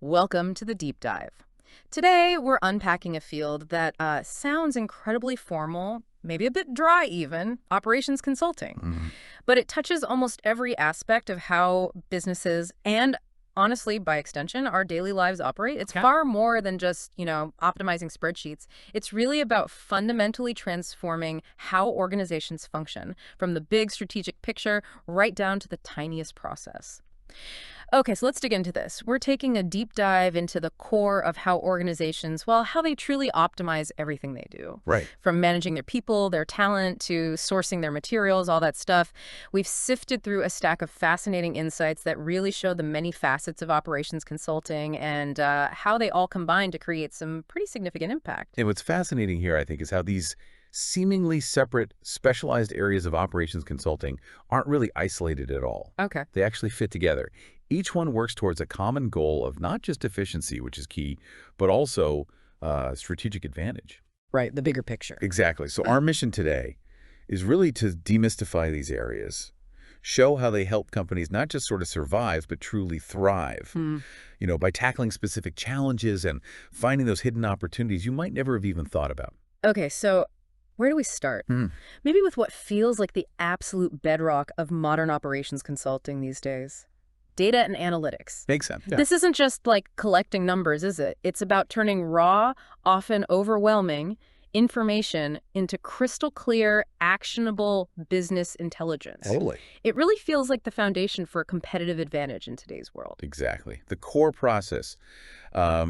Welcome to the deep dive. Today, we're unpacking a field that sounds incredibly formal, maybe a bit dry even, operations consulting. Mhm. But it touches almost every aspect of how businesses and honestly, by extension, our daily lives operate. It's Okay. far more than just, optimizing spreadsheets. It's really about fundamentally transforming how organizations function, from the big strategic picture right down to the tiniest process. Okay, so let's dig into this. We're taking a deep dive into the core of how organizations, well, how they truly optimize everything they do. Right. From managing their people, their talent, to sourcing their materials, all that stuff. We've sifted through a stack of fascinating insights that really show the many facets of operations consulting and how they all combine to create some pretty significant impact. And what's fascinating here, I think, is how these seemingly separate, specialized areas of operations consulting aren't really isolated at all. Okay. They actually fit together. Each one works towards a common goal of not just efficiency, which is key, but also strategic advantage. Right, the bigger picture. Exactly. So our mission today is really to demystify these areas, show how they help companies not just sort of survive, but truly thrive. Hmm. By tackling specific challenges and finding those hidden opportunities you might never have even thought about. Okay, so where do we start? Hmm. Maybe with what feels like the absolute bedrock of modern operations consulting these days. Data and analytics. Makes sense. Yeah. This isn't just like collecting numbers, is it? It's about turning raw, often overwhelming, information into crystal clear, actionable business intelligence. Totally. It really feels like the foundation for a competitive advantage in today's world. Exactly. The core process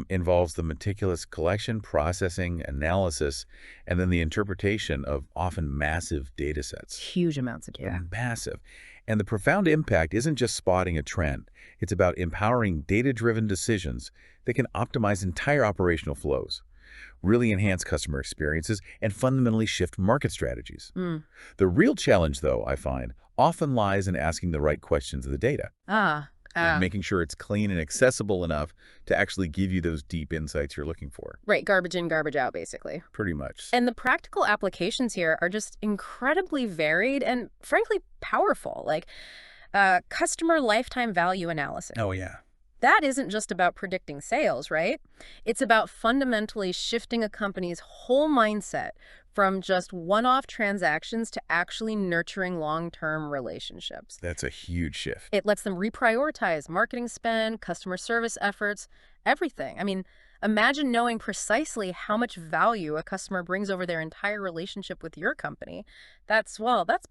involves the meticulous collection, processing, analysis, and then the interpretation of often massive data sets. Huge amounts of data. Massive. And the profound impact isn't just spotting a trend. It's about empowering data-driven decisions that can optimize entire operational flows, really enhance customer experiences, and fundamentally shift market strategies. Mm. The real challenge, though, I find, often lies in asking the right questions of the data, making sure it's clean and accessible enough to actually give you those deep insights you're looking for. Right, garbage in, garbage out, basically. Pretty much. And the practical applications here are just incredibly varied and frankly powerful, like customer lifetime value analysis. Oh, yeah. That isn't just about predicting sales, right? It's about fundamentally shifting a company's whole mindset from just one-off transactions to actually nurturing long-term relationships. That's a huge shift. It lets them reprioritize marketing spend, customer service efforts, everything. I mean, imagine knowing precisely how much value a customer brings over their entire relationship with your company. That's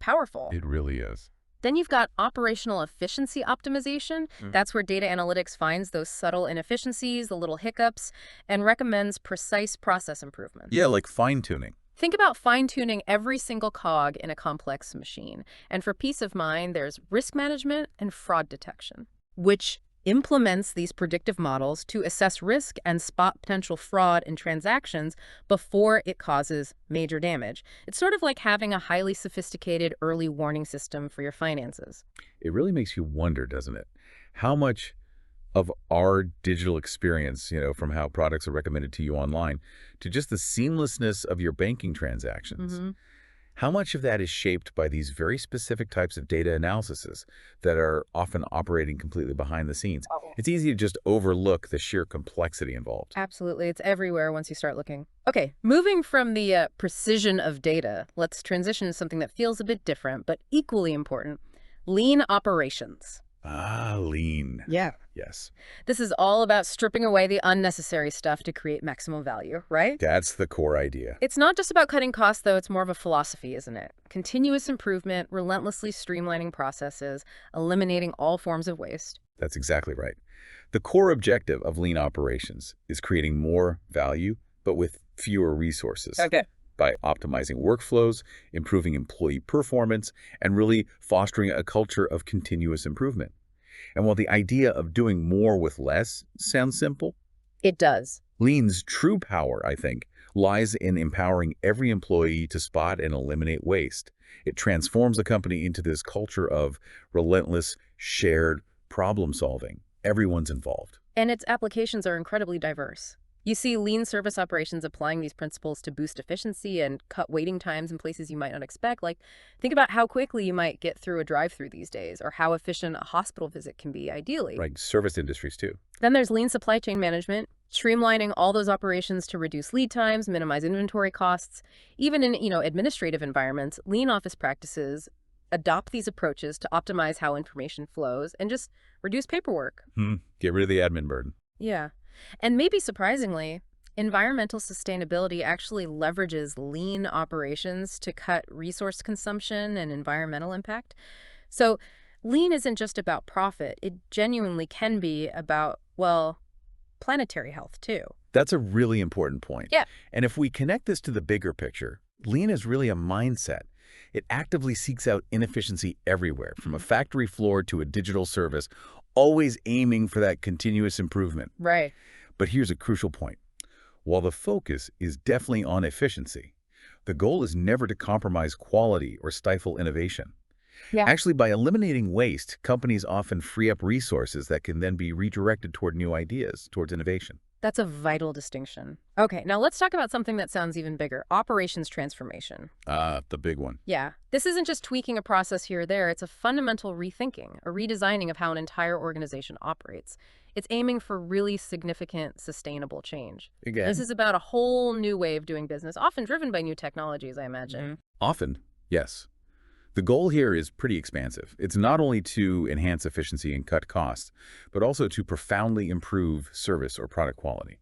powerful. It really is. Then you've got operational efficiency optimization. That's where data analytics finds those subtle inefficiencies, the little hiccups, and recommends precise process improvements. Yeah, like fine-tuning. Think about fine-tuning every single cog in a complex machine. And for peace of mind, there's risk management and fraud detection, which implements these predictive models to assess risk and spot potential fraud in transactions before it causes major damage. It's sort of like having a highly sophisticated early warning system for your finances. It really makes you wonder, doesn't it? How much of our digital experience, from how products are recommended to you online, to just the seamlessness of your banking transactions. Hmm. How much of that is shaped by these very specific types of data analyses that are often operating completely behind the scenes? It's easy to just overlook the sheer complexity involved. Absolutely. It's everywhere once you start looking. Okay, moving from the precision of data, let's transition to something that feels a bit different, but equally important: lean operations. Ah, lean. Yeah. Yes. This is all about stripping away the unnecessary stuff to create maximum value, right? That's the core idea. It's not just about cutting costs, though. It's more of a philosophy, isn't it? Continuous improvement, relentlessly streamlining processes, eliminating all forms of waste. That's exactly right. The core objective of lean operations is creating more value, but with fewer resources. Okay. By optimizing workflows, improving employee performance, and really fostering a culture of continuous improvement. And while the idea of doing more with less sounds simple, It does. Lean's true power, I think, lies in empowering every employee to spot and eliminate waste. It transforms the company into this culture of relentless, shared problem solving. Everyone's involved. And its applications are incredibly diverse. You see lean service operations applying these principles to boost efficiency and cut waiting times in places you might not expect. Like, think about how quickly you might get through a drive-through these days, or how efficient a hospital visit can be, ideally. Right, service industries too. Then there's lean supply chain management, streamlining all those operations to reduce lead times, minimize inventory costs. Even in, administrative environments, lean office practices adopt these approaches to optimize how information flows and just reduce paperwork. Get rid of the admin burden. Yeah. And maybe surprisingly, environmental sustainability actually leverages lean operations to cut resource consumption and environmental impact. So lean isn't just about profit. It genuinely can be about, well, planetary health too. That's a really important point. Yeah. And if we connect this to the bigger picture, lean is really a mindset. It actively seeks out inefficiency everywhere, from a factory floor to a digital service, always aiming for that continuous improvement. Right. But here's a crucial point. While the focus is definitely on efficiency, the goal is never to compromise quality or stifle innovation. Yeah. Actually, by eliminating waste, companies often free up resources that can then be redirected toward new ideas, towards innovation. That's a vital distinction. Okay, now let's talk about something that sounds even bigger, operations transformation. The big one. Yeah, this isn't just tweaking a process here or there. It's a fundamental rethinking, a redesigning of how an entire organization operates. It's aiming for really significant, sustainable change. Again, This is about a whole new way of doing business, often driven by new technologies, I imagine. often, yes. The goal here is pretty expansive. It's not only to enhance efficiency and cut costs, but also to profoundly improve service or product quality.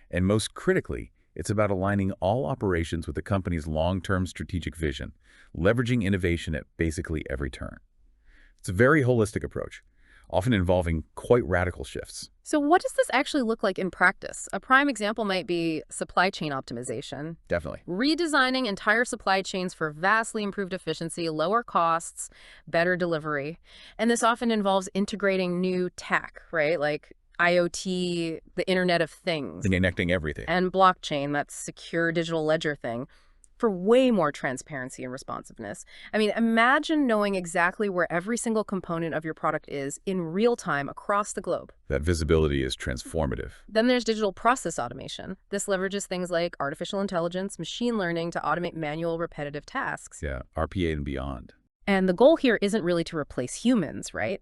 And most critically, it's about aligning all operations with the company's long-term strategic vision, leveraging innovation at basically every turn. It's a very holistic approach, often involving quite radical shifts. So what does this actually look like in practice? A prime example might be supply chain optimization. Definitely. Redesigning entire supply chains for vastly improved efficiency, lower costs, better delivery. And this often involves integrating new tech, right? Like IoT, the Internet of Things, Connecting everything. and blockchain, that secure digital ledger thing, for way more transparency and responsiveness. I mean, imagine knowing exactly where every single component of your product is in real time across the globe. That visibility is transformative. Then there's digital process automation. This leverages things like artificial intelligence, machine learning to automate manual repetitive tasks. Yeah, RPA and beyond. And the goal here isn't really to replace humans, right?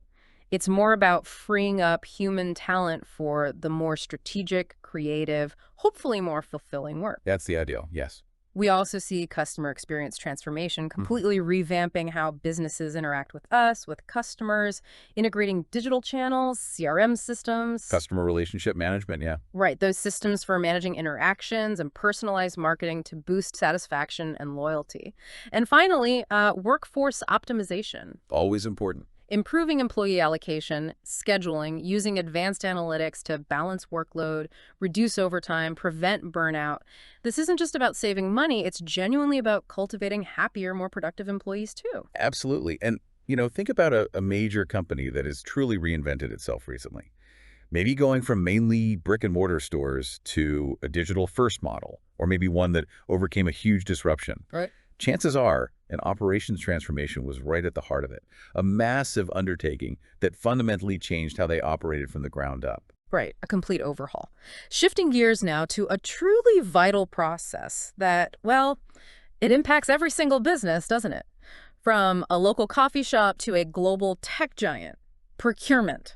It's more about freeing up human talent for the more strategic, creative, hopefully more fulfilling work. That's the ideal, yes. We also see customer experience transformation, completely revamping how businesses interact with us, with customers, integrating digital channels, CRM systems. Customer relationship management, yeah. Right, those systems for managing interactions and personalized marketing to boost satisfaction and loyalty. And finally, workforce optimization. Always important. Improving employee allocation, scheduling, using advanced analytics to balance workload, reduce overtime, prevent burnout. This isn't just about saving money, it's genuinely about cultivating happier, more productive employees too. Absolutely. And, think about a major company that has truly reinvented itself recently. Maybe going from mainly brick and mortar stores to a digital first model, or maybe one that overcame a huge disruption. Right. Chances are an operations transformation was right at the heart of it, a massive undertaking that fundamentally changed how they operated from the ground up. Right, a complete overhaul. Shifting gears now to a truly vital process that, well, it impacts every single business, doesn't it? From a local coffee shop to a global tech giant. Procurement.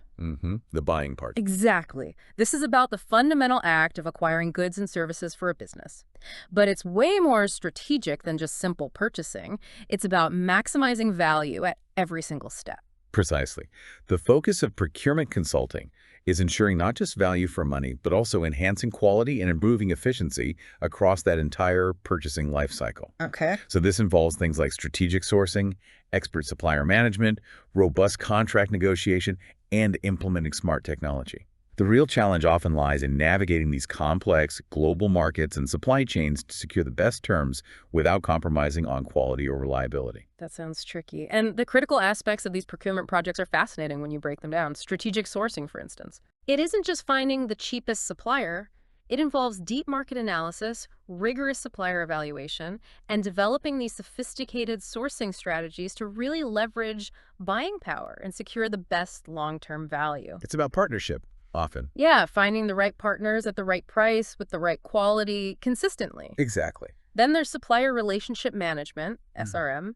The buying part. Exactly. This is about the fundamental act of acquiring goods and services for a business. But it's way more strategic than just simple purchasing. It's about maximizing value at every single step. Precisely. The focus of procurement consulting is ensuring not just value for money, but also enhancing quality and improving efficiency across that entire purchasing life cycle. Okay. So this involves things like strategic sourcing, expert supplier management, robust contract negotiation, and implementing smart technology. The real challenge often lies in navigating these complex global markets and supply chains to secure the best terms without compromising on quality or reliability. That sounds tricky. And the critical aspects of these procurement projects are fascinating when you break them down. Strategic sourcing, for instance. It isn't just finding the cheapest supplier. It involves deep market analysis, rigorous supplier evaluation, and developing these sophisticated sourcing strategies to really leverage buying power and secure the best long-term value. It's about partnership, often. Yeah, finding the right partners at the right price with the right quality consistently. Exactly. Then there's supplier relationship management, SRM.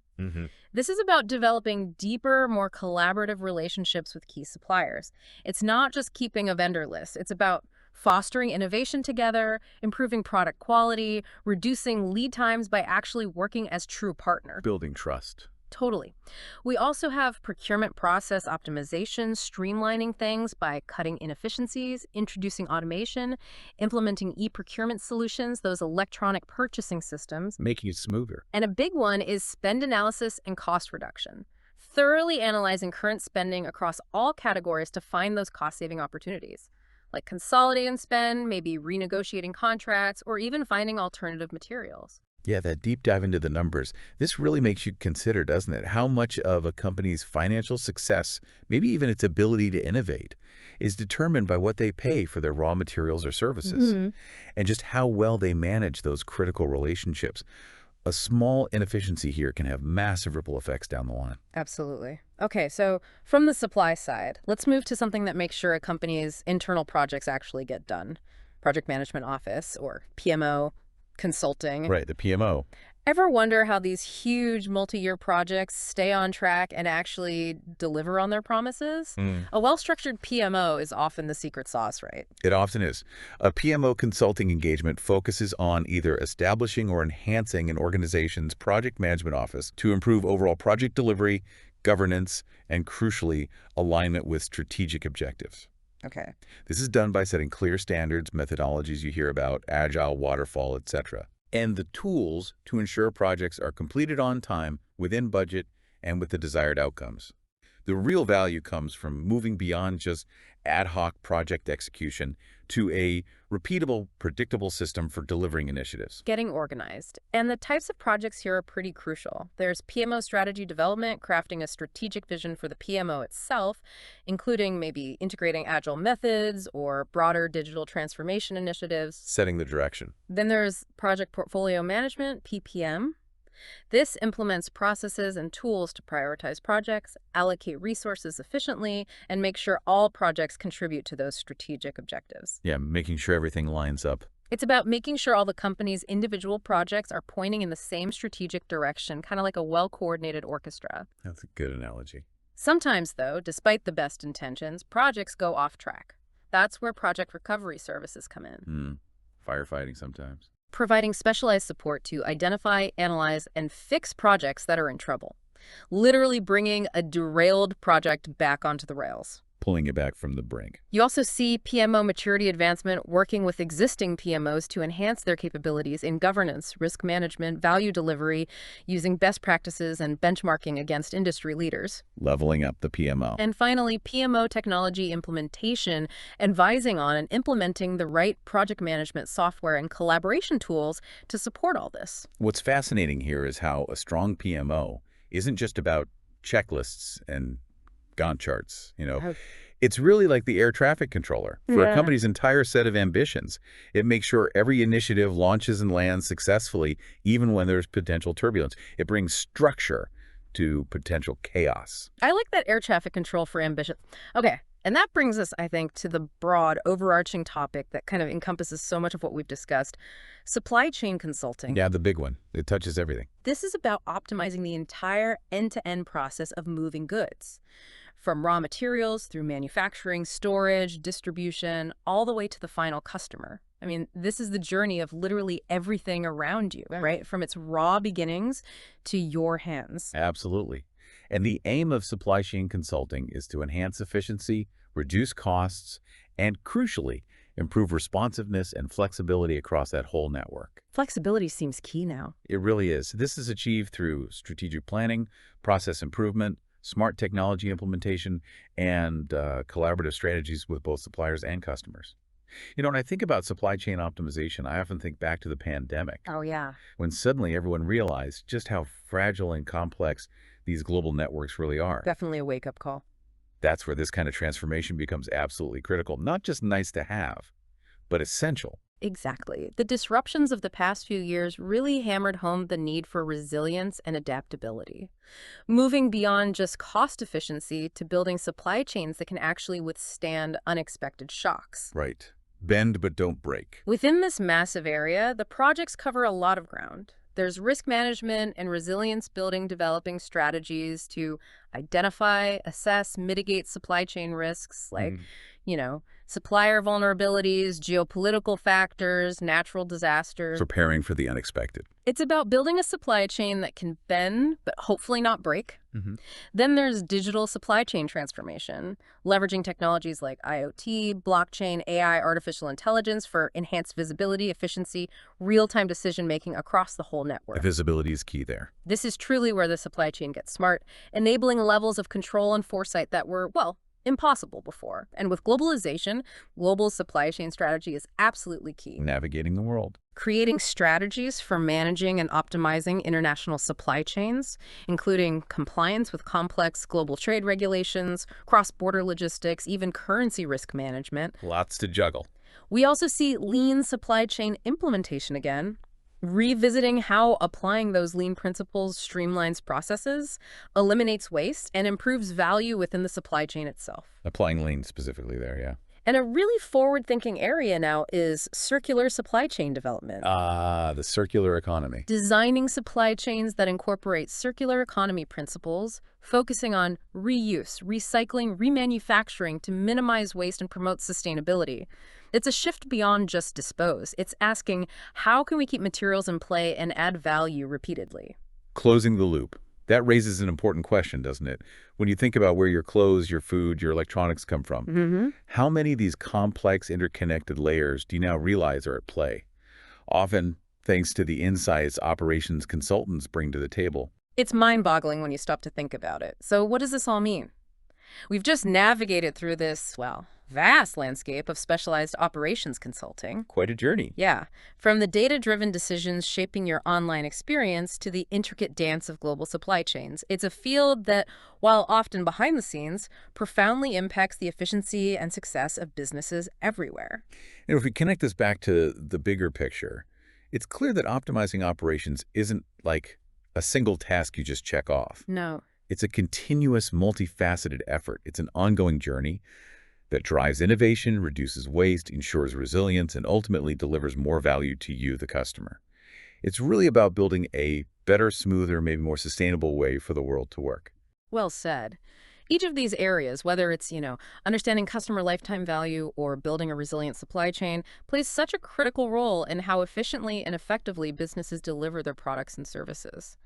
This is about developing deeper, more collaborative relationships with key suppliers. It's not just keeping a vendor list. It's about fostering innovation together, improving product quality, reducing lead times by actually working as true partner. Building trust. Totally. We also have procurement process optimization, streamlining things by cutting inefficiencies, introducing automation, implementing e-procurement solutions, those electronic purchasing systems. Making it smoother. And a big one is spend analysis and cost reduction. Thoroughly analyzing current spending across all categories to find those cost-saving opportunities, like consolidating spend, maybe renegotiating contracts, or even finding alternative materials. Yeah, that deep dive into the numbers. This really makes you consider, doesn't it, how much of a company's financial success, maybe even its ability to innovate, is determined by what they pay for their raw materials or services, and just how well they manage those critical relationships. A small inefficiency here can have massive ripple effects down the line. Absolutely. Okay, so from the supply side, let's move to something that makes sure a company's internal projects actually get done. Project Management Office, or PMO, consulting. Right, the PMO. Ever wonder how these huge multi-year projects stay on track and actually deliver on their promises? A well-structured PMO is often the secret sauce, right? It often is. A PMO consulting engagement focuses on either establishing or enhancing an organization's project management office to improve overall project delivery, governance, and crucially, alignment with strategic objectives. Okay. This is done by setting clear standards, methodologies you hear about, agile, waterfall, etc., and the tools to ensure projects are completed on time, within budget, and with the desired outcomes. The real value comes from moving beyond just ad hoc project execution to a repeatable, predictable system for delivering initiatives. Getting organized. And the types of projects here are pretty crucial. There's PMO strategy development, crafting a strategic vision for the PMO itself, including maybe integrating agile methods or broader digital transformation initiatives. Setting the direction. Then there's project portfolio management, PPM. This implements processes and tools to prioritize projects, allocate resources efficiently, and make sure all projects contribute to those strategic objectives. Yeah, making sure everything lines up. It's about making sure all the company's individual projects are pointing in the same strategic direction, kind of like a well-coordinated orchestra. That's a good analogy. Sometimes, though, despite the best intentions, projects go off track. That's where project recovery services come in. Firefighting sometimes. Providing specialized support to identify, analyze, and fix projects that are in trouble. Literally bringing a derailed project back onto the rails. Pulling it back from the brink. You also see PMO maturity advancement working with existing PMOs to enhance their capabilities in governance, risk management, value delivery, using best practices and benchmarking against industry leaders. Leveling up the PMO. And finally, PMO technology implementation, advising on and implementing the right project management software and collaboration tools to support all this. What's fascinating here is how a strong PMO isn't just about checklists and Gantt charts, It's really like the air traffic controller for a company's entire set of ambitions. It makes sure every initiative launches and lands successfully, even when there's potential turbulence. It brings structure to potential chaos. I like that air traffic control for ambition. Okay, and that brings us, I think, to the broad, overarching topic that kind of encompasses so much of what we've discussed, supply chain consulting. Yeah, the big one. It touches everything. This is about optimizing the entire end-to-end process of moving goods. From raw materials through manufacturing, storage, distribution, all the way to the final customer. I mean, this is the journey of literally everything around you, right? From its raw beginnings to your hands. Absolutely. And the aim of supply chain consulting is to enhance efficiency, reduce costs, and crucially, improve responsiveness and flexibility across that whole network. Flexibility seems key now. It really is. This is achieved through strategic planning, process improvement, smart technology implementation, and collaborative strategies with both suppliers and customers. When I think about supply chain optimization, I often think back to the pandemic. Oh, yeah. When suddenly everyone realized just how fragile and complex these global networks really are. Definitely a wake-up call. That's where this kind of transformation becomes absolutely critical. Not just nice to have, but essential. Exactly. The disruptions of the past few years really hammered home the need for resilience and adaptability. Moving beyond just cost efficiency to building supply chains that can actually withstand unexpected shocks. Right. Bend but don't break. Within this massive area, the projects cover a lot of ground. There's risk management and resilience building, developing strategies to identify, assess, mitigate supply chain risks like, Mhm. supplier vulnerabilities, geopolitical factors, natural disasters. Preparing for the unexpected. It's about building a supply chain that can bend, but hopefully not break. Mhm. Then there's digital supply chain transformation, leveraging technologies like IoT, blockchain, AI, artificial intelligence for enhanced visibility, efficiency, real-time decision-making across the whole The network. visibility is key there. This is truly where the supply chain gets smart, enabling levels of control and foresight that were, well, impossible before. And with globalization, global supply chain strategy is absolutely key. Navigating the world. Creating strategies for managing and optimizing international supply chains, including compliance with complex global trade regulations, cross-border logistics, even currency risk management. Lots to juggle. We also see lean supply chain implementation again, revisiting how applying those lean principles streamlines processes, eliminates waste, and improves value within the supply chain itself. Applying lean specifically there, yeah. And a really forward-thinking area now is circular supply chain development. The circular economy. Designing supply chains that incorporate circular economy principles, focusing on reuse, recycling, remanufacturing to minimize waste and promote sustainability. It's a shift beyond just dispose. It's asking, how can we keep materials in play and add value repeatedly? Closing the loop. That raises an important question, doesn't it? When you think about where your clothes, your food, your electronics come from, how many of these complex interconnected layers do you now realize are at play? Often, thanks to the insights operations consultants bring to the table. It's mind-boggling when you stop to think about it. So what does this all mean? We've just navigated through this, well, vast landscape of specialized operations consulting. Quite a journey. Yeah, from the data-driven decisions shaping your online experience to the intricate dance of global supply chains. It's a field that, while often behind the scenes, profoundly impacts the efficiency and success of businesses everywhere. And if we connect this back to the bigger picture, it's clear that optimizing operations isn't like a single task you just check off. No. It's a continuous, multifaceted effort. It's an ongoing journey that drives innovation, reduces waste, ensures resilience, and ultimately delivers more value to you, the customer. It's really about building a better, smoother, maybe more sustainable way for the world to work. Well said. Each of these areas, whether it's, understanding customer lifetime value or building a resilient supply chain, plays such a critical role in how efficiently and effectively businesses deliver their products and services.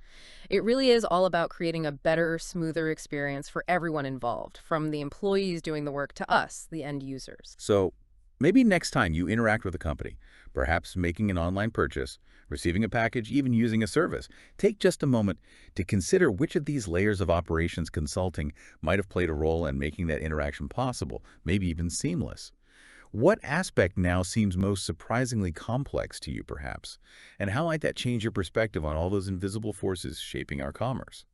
It really is all about creating a better, smoother experience for everyone involved, from the employees doing the work to us, the end users. So maybe next time you interact with a company, perhaps making an online purchase, receiving a package, even using a service, take just a moment to consider which of these layers of operations consulting might have played a role in making that interaction possible, maybe even seamless. What aspect now seems most surprisingly complex to you, perhaps? And how might that change your perspective on all those invisible forces shaping our commerce?